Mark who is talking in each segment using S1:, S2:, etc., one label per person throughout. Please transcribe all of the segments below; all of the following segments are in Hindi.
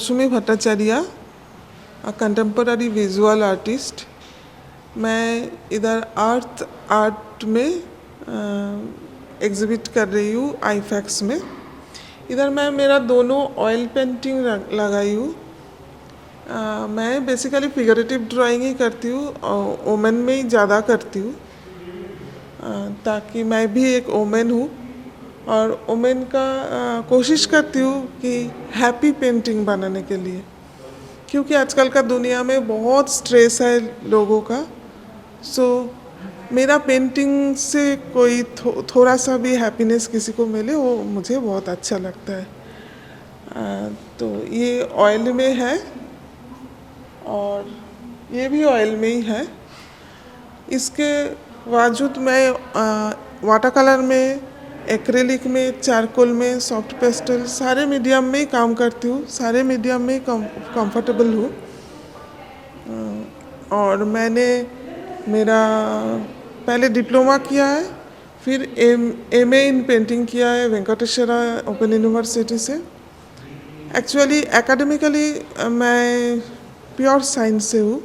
S1: मौसमी भट्टाचार्य, कंटेम्पररी विजुअल आर्टिस्ट। मैं इधर आर्ट में एग्जिबिट कर रही हूँ आईफैक्स में। इधर मैं मेरा दोनों ऑयल पेंटिंग लगाई हूँ। मैं बेसिकली फिगरेटिव ड्राइंग ही करती हूँ और ओमेन में ही ज़्यादा करती हूँ, ताकि मैं भी एक ओमेन हूँ और ओमेन का कोशिश करती हूँ कि हैप्पी पेंटिंग बनाने के लिए, क्योंकि आजकल का दुनिया में बहुत स्ट्रेस है लोगों का। सो मेरा पेंटिंग से कोई थोड़ा सा भी हैप्पीनेस किसी को मिले, वो मुझे बहुत अच्छा लगता है। तो ये ऑयल में है और ये भी ऑयल में ही है। इसके बावजूद मैं वाटर कलर में, एक्रेलिक में, चारकोल में, सॉफ्ट पेस्टल सारे मीडियम में ही काम करती हूँ, सारे मीडियम में ही कंफर्टेबल हूँ। और मैंने मेरा पहले डिप्लोमा किया है, फिर एमए इन पेंटिंग किया है वेंकटेश्वरा ओपन यूनिवर्सिटी से। एक्चुअली एकेडमिकली मैं प्योर साइंस से हूँ।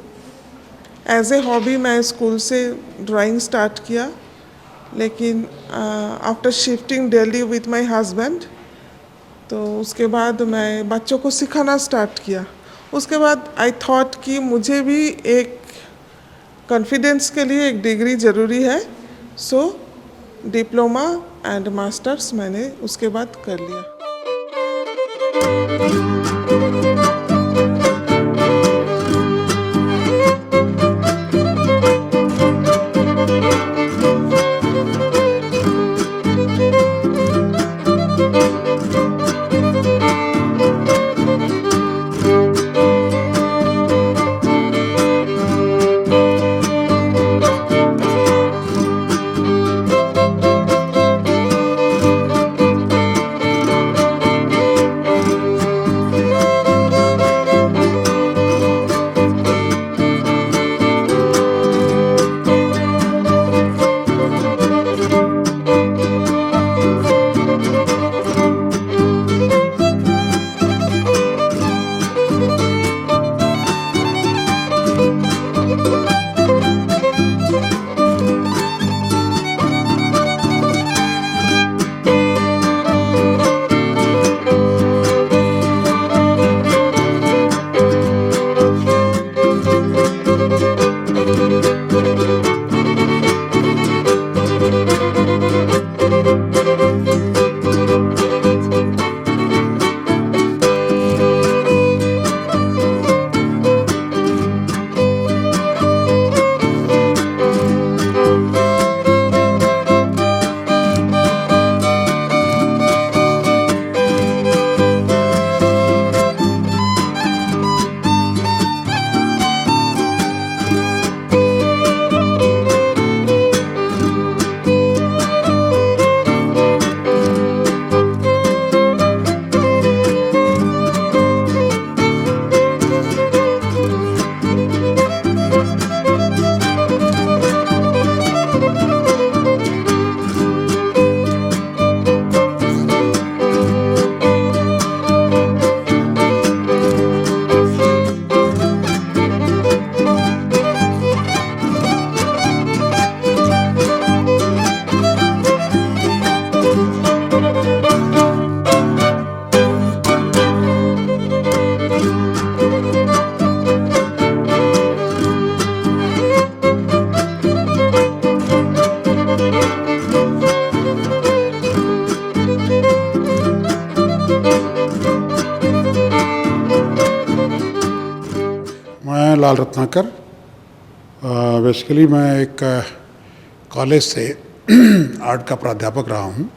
S1: एज ए हॉबी मैं स्कूल से ड्राइंग स्टार्ट किया, लेकिन after shifting Delhi with my husband, तो उसके बाद मैं बच्चों को सिखाना स्टार्ट किया। उसके बाद आई थॉट कि मुझे भी एक कॉन्फिडेंस के लिए एक डिग्री ज़रूरी है। सो डिप्लोमा एंड मास्टर्स मैंने उसके बाद कर लिया।
S2: मैं लाल रत्नाकर, बेसिकली मैं एक कॉलेज से आर्ट का प्राध्यापक रहा हूँ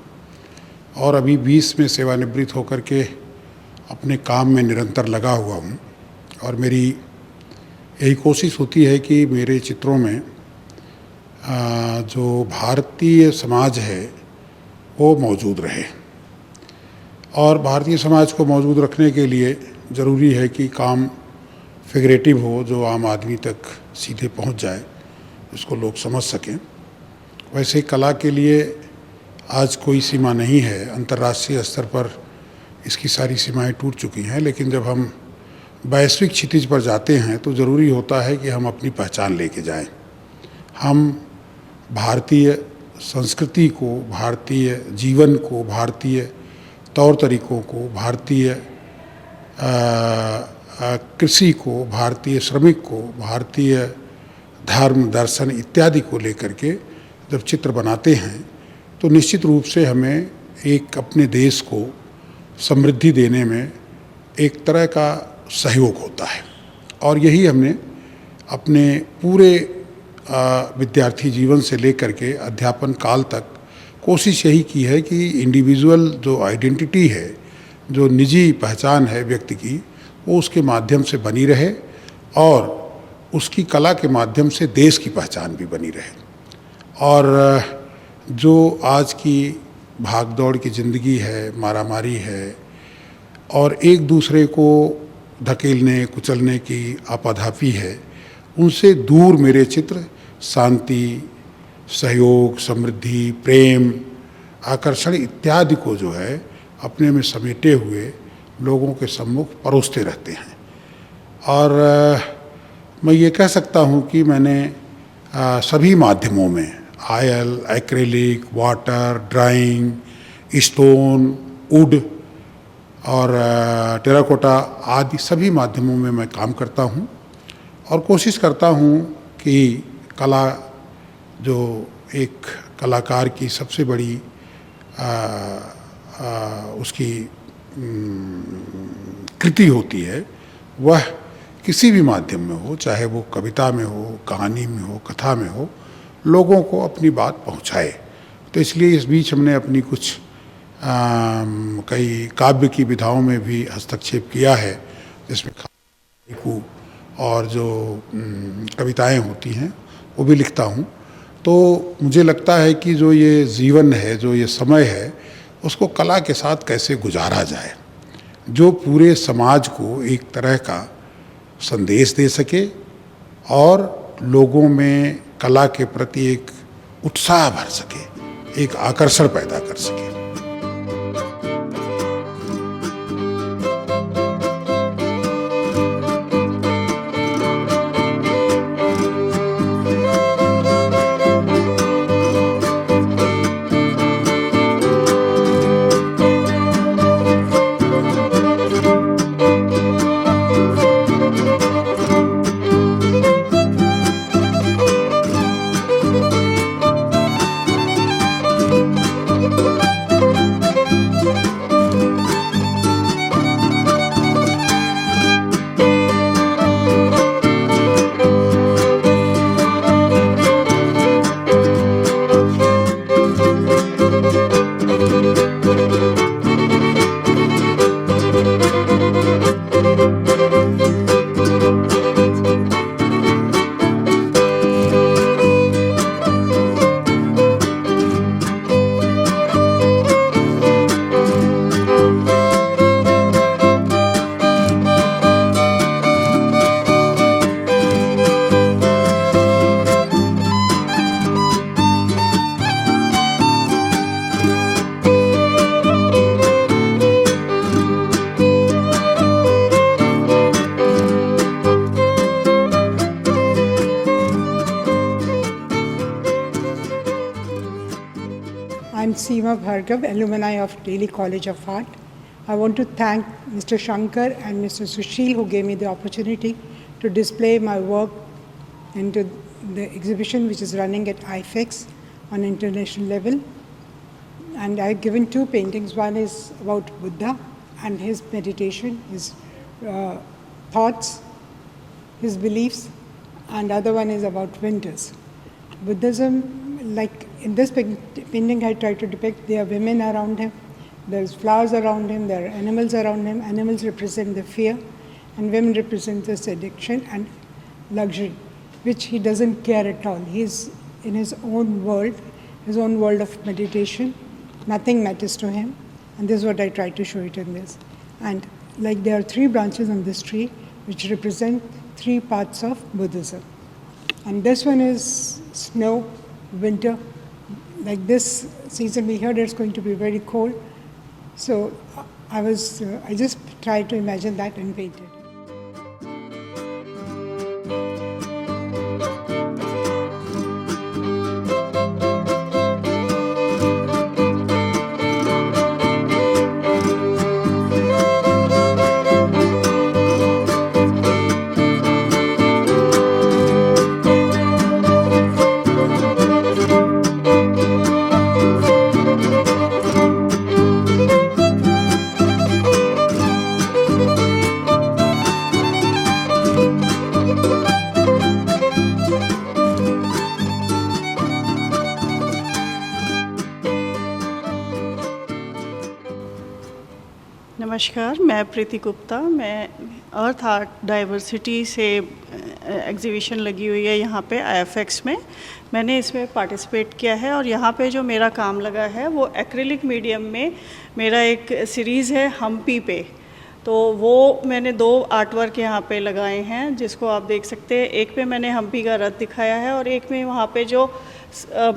S2: और अभी 20 में सेवानिवृत्त होकर के अपने काम में निरंतर लगा हुआ हूँ। और मेरी यही कोशिश होती है कि मेरे चित्रों में जो भारतीय समाज है वो मौजूद रहे, और भारतीय समाज को मौजूद रखने के लिए ज़रूरी है कि काम फिगरेटिव हो, जो आम आदमी तक सीधे पहुंच जाए, उसको लोग समझ सकें। वैसे कला के लिए आज कोई सीमा नहीं है, अंतर्राष्ट्रीय स्तर पर इसकी सारी सीमाएं टूट चुकी हैं। लेकिन जब हम वैश्विक क्षितिज पर जाते हैं तो ज़रूरी होता है कि हम अपनी पहचान लेके जाएं। हम भारतीय संस्कृति को, भारतीय जीवन को, भारतीय तौर तरीक़ों को, भारतीय कृषि को, भारतीय श्रमिक को, भारतीय धर्म दर्शन इत्यादि को लेकर के जब चित्र बनाते हैं तो निश्चित रूप से हमें एक अपने देश को समृद्धि देने में एक तरह का सहयोग होता है। और यही हमने अपने पूरे विद्यार्थी जीवन से लेकर के अध्यापन काल तक कोशिश यही की है कि इंडिविजुअल जो आइडेंटिटी है, जो निजी पहचान है व्यक्ति की, वो उसके माध्यम से बनी रहे और उसकी कला के माध्यम से देश की पहचान भी बनी रहे। और जो आज की भागदौड़ की ज़िंदगी है, मारामारी है और एक दूसरे को धकेलने कुचलने की आपाधापी है, उनसे दूर मेरे चित्र शांति, सहयोग, समृद्धि, प्रेम, आकर्षण इत्यादि को जो है अपने में समेटे हुए लोगों के सम्मुख परोसते रहते हैं। और मैं ये कह सकता हूँ कि मैंने सभी माध्यमों में oil, acrylic, water, drawing, stone, would और टेराकोटा आदि सभी माध्यमों में मैं काम करता हूँ और कोशिश करता हूँ कि कला जो एक कलाकार की सबसे बड़ी उसकी कृति होती है, वह किसी भी माध्यम में हो, चाहे वो कविता में हो, कहानी में हो, कथा में हो, लोगों को अपनी बात पहुँचाए। तो इसलिए इस बीच हमने अपनी कुछ कई काव्य की विधाओं में भी हस्तक्षेप किया है, जिसमें हाइकू और जो कविताएं होती हैं वो भी लिखता हूँ। तो मुझे लगता है कि जो ये जीवन है, जो ये समय है, उसको कला के साथ कैसे गुजारा जाए, जो पूरे समाज को एक तरह का संदेश दे सके और लोगों में कला के प्रति एक उत्साह भर सके, एक आकर्षण पैदा कर सके।
S3: I'm Seema Bhargav, alumni of Delhi College of Art. I want to thank Mr. Shankar and Mr. Sushil who gave me the opportunity to display my work into the exhibition which is running at IFEX on international level. And I've given two paintings. One is about Buddha and his meditation, his thoughts, his beliefs, and other one is about winters. Buddhism, like in this painting I try to depict, there are women around him, there's flowers around him, there are animals around him. Animals represent the fear and women represent the seduction and luxury, which he doesn't care at all. He's in his own world of meditation. Nothing matters to him, and this is what I try to show it in this. And like there are three branches on this tree which represent three parts of Buddhism. And this one is snow, winter. Like this season we heard it's going to be very cold. So I just tried to imagine that and painted.
S4: नमस्कार, मैं प्रीति गुप्ता। मैं अर्थ आर्ट डाइवर्सिटी से एग्जीबिशन लगी हुई है यहाँ पे IFX में। मैंने इसमें पार्टिसिपेट किया है और यहाँ पे जो मेरा काम लगा है वो एक्रिलिक मीडियम में मेरा एक सीरीज़ है हम्पी पे। तो वो मैंने 2 आर्ट वर्क यहाँ पे लगाए हैं जिसको आप देख सकते हैं। एक पे मैंने हम्पी का रथ दिखाया है और एक में वहाँ पे जो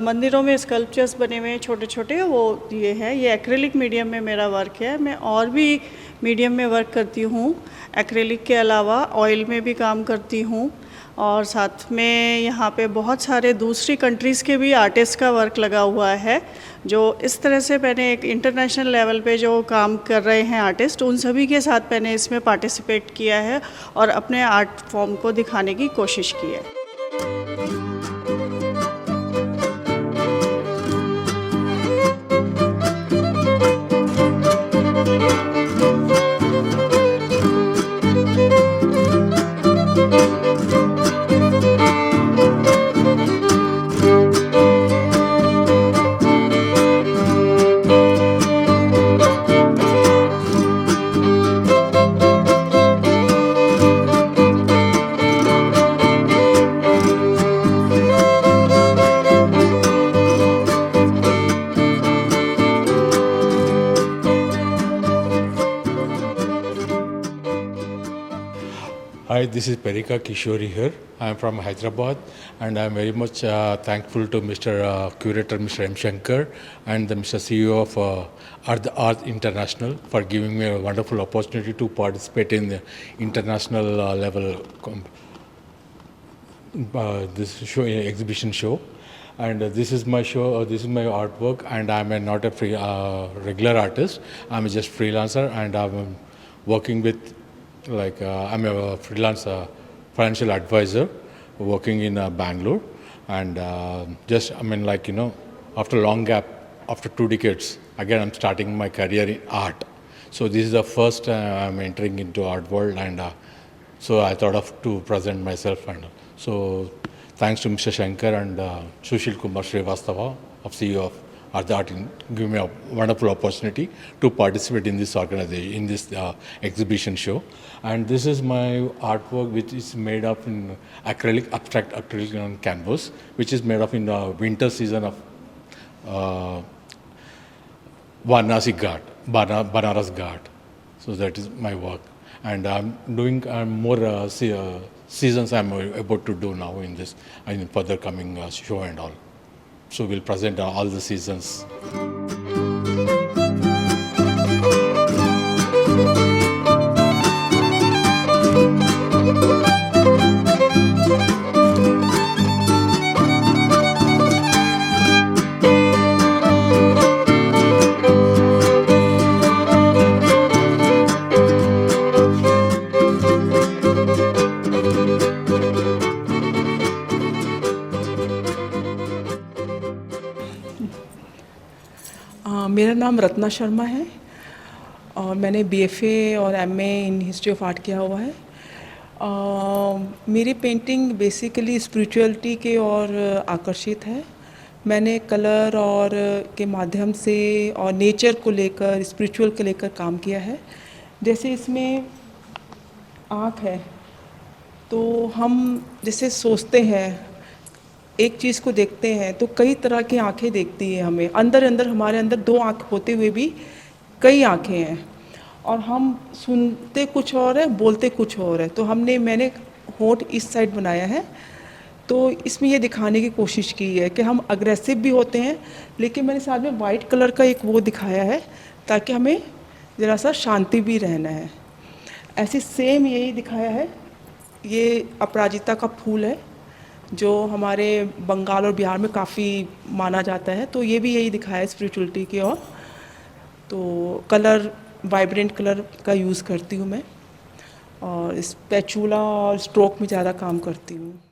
S4: मंदिरों में स्कल्पचर्स बने हुए हैं छोटे छोटे, वो ये है। ये एक्रिलिक मीडियम में मेरा वर्क है। मैं और भी मीडियम में वर्क करती हूँ। एक्रिलिक के अलावा ऑयल में भी काम करती हूँ और साथ में यहाँ पे बहुत सारे दूसरी कंट्रीज़ के भी आर्टिस्ट का वर्क लगा हुआ है। जो इस तरह से मैंने एक इंटरनेशनल लेवल पे जो काम कर रहे हैं आर्टिस्ट, उन सभी के साथ मैंने इसमें पार्टिसिपेट किया है और अपने आर्ट फॉर्म को दिखाने की कोशिश की है।
S5: Hi, this is Perika Kishori here. I am from Hyderabad and I am very much thankful to Mr. Curator Mr. M. Shankar and the Mr. CEO of Art International for giving me a wonderful opportunity to participate in the international level this show, exhibition show. And this is my show, this is my artwork, and I am not a regular artist. I am just freelancer and I am working with I'm a freelance financial advisor working in Bangalore, and after a long gap, after 2 decades, again I'm starting my career in art. So this is the first I'm entering into art world, and so I thought of to present myself, and so thanks to Mr. Shankar and Sushil Kumar Srivastava, of CEO of Art, giving me a wonderful opportunity to participate in this organization, in this exhibition show. And this is my artwork, which is made up in acrylic, abstract acrylic on canvas, which is made up in the winter season of Varanasi Ghat, Banaras Ghat. So that is my work. And I'm doing more seasons I'm about to do now in this, in further coming show and all. So we'll present all the seasons.
S6: मेरा नाम रत्ना शर्मा है और मैंने BFA और MA in history of art किया हुआ है। मेरी पेंटिंग बेसिकली स्पिरिचुअलिटी के और आकर्षित है। मैंने कलर और के माध्यम से और नेचर को लेकर, स्पिरिचुअल को लेकर काम किया है। जैसे इसमें आँख है, तो हम जैसे सोचते हैं, एक चीज़ को देखते हैं तो कई तरह की आँखें देखती है हमें। अंदर हमारे अंदर 2 आँख होते हुए भी कई आँखें हैं और हम सुनते कुछ और है, बोलते कुछ और है। तो मैंने होंठ इस साइड बनाया है, तो इसमें ये दिखाने की कोशिश की है कि हम अग्रेसिव भी होते हैं, लेकिन मैंने साथ में वाइट कलर का एक वो दिखाया है ताकि हमें ज़रा सा शांति भी रहना है। ऐसे सेम यही दिखाया है। ये अपराजिता का फूल है जो हमारे बंगाल और बिहार में काफ़ी माना जाता है, तो ये भी यही दिखाया है स्पिरिचुअलिटी की ओर। तो कलर, वाइब्रेंट कलर का यूज़ करती हूँ मैं और स्पैचुला और स्ट्रोक में ज़्यादा काम करती हूँ।